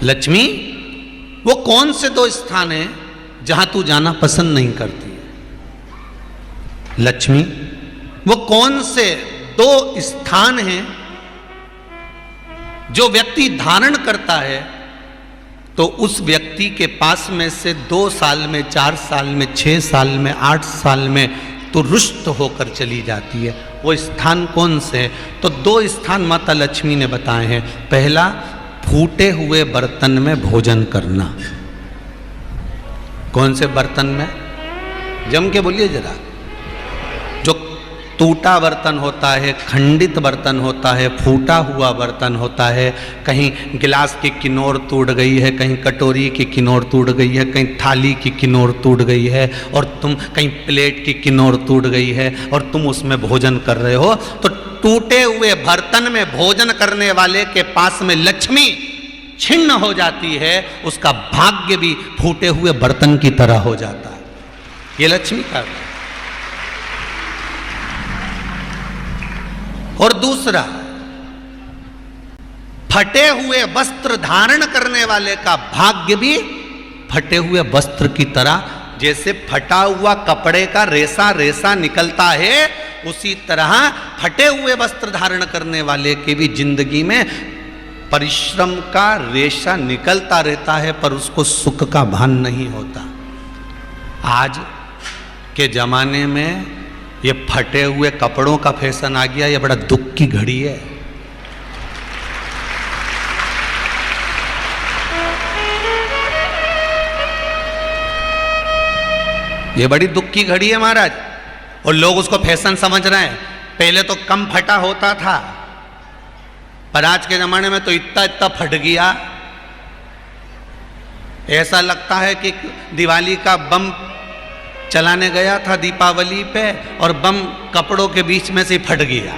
लक्ष्मी, वो कौन से दो स्थान हैं जहां तू जाना पसंद नहीं करती है? लक्ष्मी, वो कौन से दो स्थान हैं जो व्यक्ति धारण करता है तो उस व्यक्ति के पास में से 2 साल में, 4 साल में, 6 साल में, 8 साल में तो रुष्ट होकर चली जाती है? वो स्थान कौन से है? तो 2 स्थान माता लक्ष्मी ने बताए हैं। पहला, फूटे हुए बर्तन में भोजन करना। कौन से बर्तन में? जम के बोलिए जरा। जो टूटा बर्तन होता है, खंडित बर्तन होता है, फूटा हुआ बर्तन होता है, कहीं गिलास की किनोर टूट गई है, कहीं कटोरी की किनोर टूट गई है, कहीं थाली की किनोर टूट गई है, और तुम कहीं प्लेट की किनोर टूट गई है और तुम उसमें भोजन कर रहे हो, तो टूटे हुए बर्तन में भोजन करने वाले के पास में लक्ष्मी छिन्न हो जाती है, उसका भाग्य भी फूटे हुए बर्तन की तरह हो जाता है। ये लक्ष्मी का। और दूसरा, फटे हुए वस्त्र धारण करने वाले का भाग्य भी फटे हुए वस्त्र की तरह, जैसे फटा हुआ कपड़े का रेसा रेसा निकलता है, उसी तरह फटे हुए वस्त्र धारण करने वाले की भी जिंदगी में परिश्रम का रेशा निकलता रहता है, पर उसको सुख का भान नहीं होता। आज के जमाने में ये फटे हुए कपड़ों का फैशन आ गया, ये बड़ा दुख की घड़ी है। ये बड़ी दुख की घड़ी है महाराज, और लोग उसको फैशन समझ रहे हैं। पहले तो कम फटा होता था, पर आज के जमाने में तो इतना इतना फट गया, ऐसा लगता है कि दिवाली का बम चलाने गया था दीपावली पे और बम कपड़ों के बीच में से ही फट गया।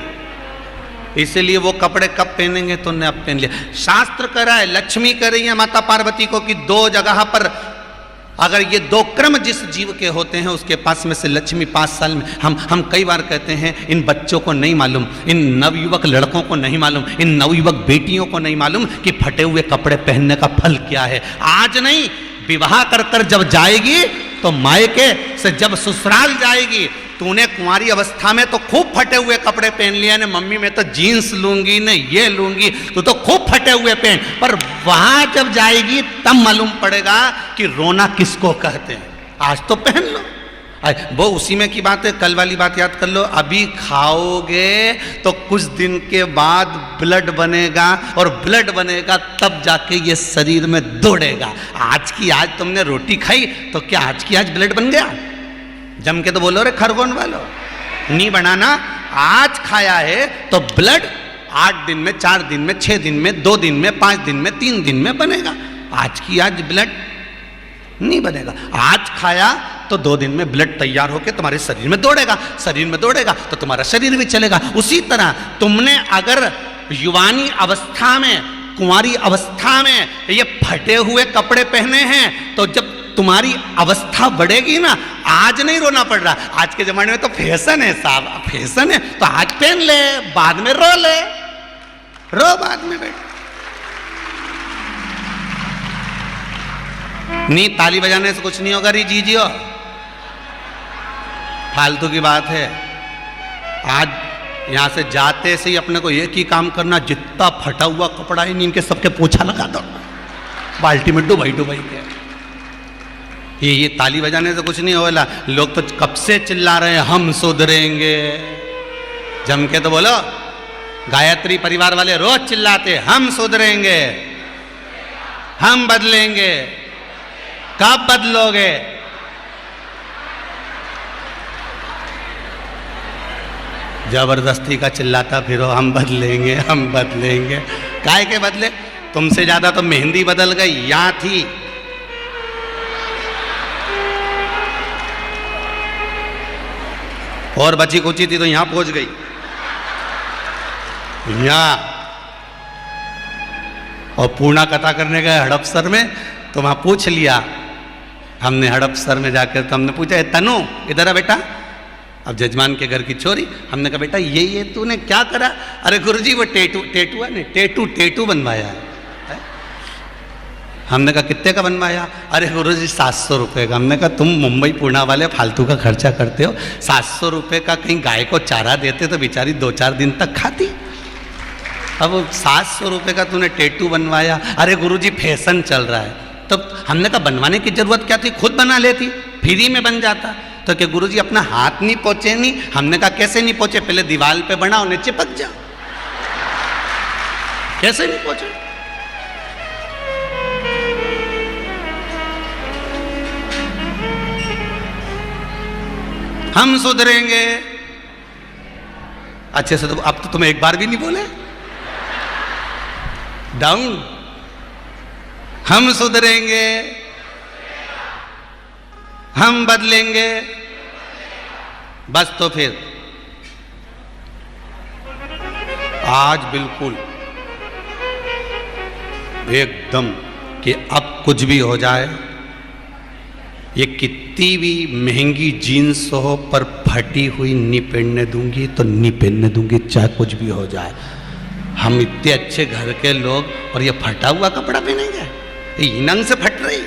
इसलिए वो कपड़े कब पहनेंगे तो ने अब पहन लिया। शास्त्र कह रहा है, लक्ष्मी कह रही है माता पार्वती को कि 2 जगह पर अगर ये 2 क्रम जिस जीव के होते हैं उसके पास में से लक्ष्मी 5 साल में, हम कई बार कहते हैं इन बच्चों को नहीं मालूम, इन नवयुवक लड़कों को नहीं मालूम, इन नवयुवक बेटियों को नहीं मालूम कि फटे हुए कपड़े पहनने का फल क्या है। आज नहीं, विवाह कर कर जब जाएगी तो मायके से जब ससुराल जाएगी, तूने कुंवारी अवस्था में तो खूब फटे हुए कपड़े पहन लिया ने, मम्मी मैं तो जीन्स लूंगी न ये लूंगी, तू तो खूब फटे हुए पहन, पर वहां जब जाएगी तब मालूम पड़ेगा कि रोना किसको कहते हैं। आज तो पहन लो। वो उसी में की बात है, कल वाली बात याद कर लो। अभी खाओगे तो कुछ दिन के बाद ब्लड बनेगा, और ब्लड बनेगा तब जाके ये शरीर में दौड़ेगा। आज की आज तुमने रोटी खाई तो क्या आज की आज ब्लड बन गया? जम के तो बोलो रे खरगोन वालों, नहीं बनाना। आज खाया है तो ब्लड 8 दिन में, 4 दिन में, 6 दिन में, 2 दिन में, 5 दिन में, 3 दिन में बनेगा। आज की आज ब्लड नहीं बनेगा। आज खाया तो 2 दिन में ब्लड तैयार होकर तुम्हारे शरीर में दौड़ेगा, शरीर में दौड़ेगा तो तुम्हारा शरीर भी चलेगा। उसी तरह तुमने अगर युवानी अवस्था में, कुंवारी अवस्था में ये फटे हुए कपड़े पहने हैं, तो जब तुम्हारी अवस्था बढ़ेगी ना, आज नहीं रोना पड़ रहा। आज के जमाने में तो फैशन है साहब, फैशन है तो आज पहन ले, बाद में रो ले, रो बाद में बैठ। नहीं, ताली बजाने से कुछ नहीं होगा री जीजियो, फालतू की बात है। आज यहां से जाते से ही अपने को एक ही काम करना, जितना फटा हुआ कपड़ा है इनके सबके पोछा लगा दो, बाल्टी में डुबाई डुबाई के। ये ताली बजाने से कुछ नहीं होगा। लोग तो कब से चिल्ला रहे हैं हम सुधरेंगे, जम के तो बोलो। गायत्री परिवार वाले रोज चिल्लाते हम सुधरेंगे, हम बदलेंगे। कब बदलोगे? जबरदस्ती का चिल्लाता फिरो हम बदलेंगे, हम बदलेंगे। काहे के बदले? तुमसे ज्यादा तो मेहंदी बदल गई, यहाँ थी। और बची कुची थी तो यहां पहुंच गई। यहां और पूर्णा कथा करने गए हड़पसर में, तो वहां पूछ लिया हमने हड़पसर में जाकर, तो हमने पूछा तनु इधर आ बेटा। अब जजमान के घर की छोरी, हमने कहा बेटा ये तूने क्या करा? अरे गुरुजी वो टेटू है ना, टेटू बनवाया है। हमने कहा कितने का बनवाया? अरे गुरुजी 700 रुपये का। हमने कहा तुम मुंबई पुणे वाले फालतू का खर्चा करते हो, 700 रुपये का कहीं गाय को चारा देते तो बेचारी 2-4 दिन तक खाती। अब 700 रुपये का तूने टैटू बनवाया। अरे गुरुजी फैशन चल रहा है। तो हमने कहा बनवाने की जरूरत क्या थी, खुद बना लेती, फ्री में बन जाता। तो क्या गुरुजी अपना हाथ नहीं पहुंचे? नहीं। हमने कहा कैसे नहीं पहुंचे? पहले दीवार पे बनाओ, उन्हें चिपक जाओ। कैसे नहीं पहुंचे? हम सुधरेंगे। अच्छे से तो अब तो तुम एक बार भी नहीं बोले। डाउन। हम सुधरेंगे, हम बदलेंगे। बस तो फिर आज बिल्कुल एकदम कि अब कुछ भी हो जाए, ये कितनी भी महंगी जीन्स हो पर फटी हुई नहीं पहनने दूंगी तो नहीं पहनने दूंगी, चाहे कुछ भी हो जाए। हम इतने अच्छे घर के लोग और ये फटा हुआ कपड़ा पहनेंगे? ये नंग से फट रही।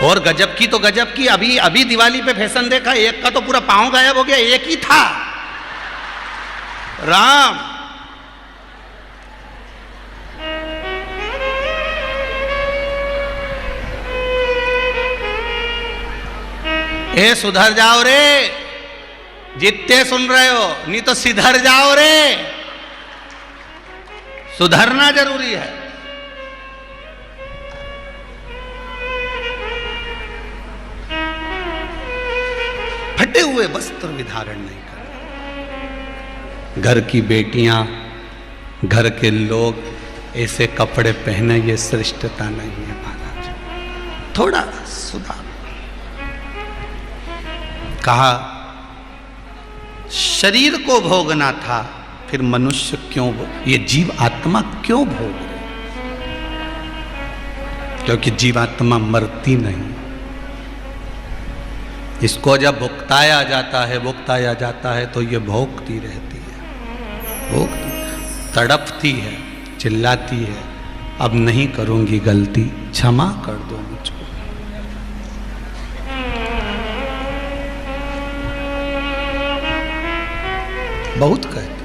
और गजब की तो गजब की, अभी अभी दिवाली पे फैशन देखा, एक का तो पूरा पांव गायब हो गया, एक ही था। राम ए सुधर जाओ रे, जितने सुन रहे हो, नहीं तो सिधर जाओ रे। सुधरना जरूरी है। फटे हुए वस्त्र विधारण नहीं कर। घर की बेटियां, घर के लोग ऐसे कपड़े पहने, ये श्रेष्ठता नहीं है महाराज। थोड़ा सुधार। कहा शरीर को भोगना था, फिर मनुष्य क्यों ये जीव आत्मा क्यों भोग रहे? क्योंकि जीवात्मा मरती नहीं। इसको जब भुगताया जाता है तो ये भोगती रहती है, भोगती, तड़पती है, चिल्लाती है, अब नहीं करूंगी गलती, क्षमा कर दो मुझको। बहुत कहते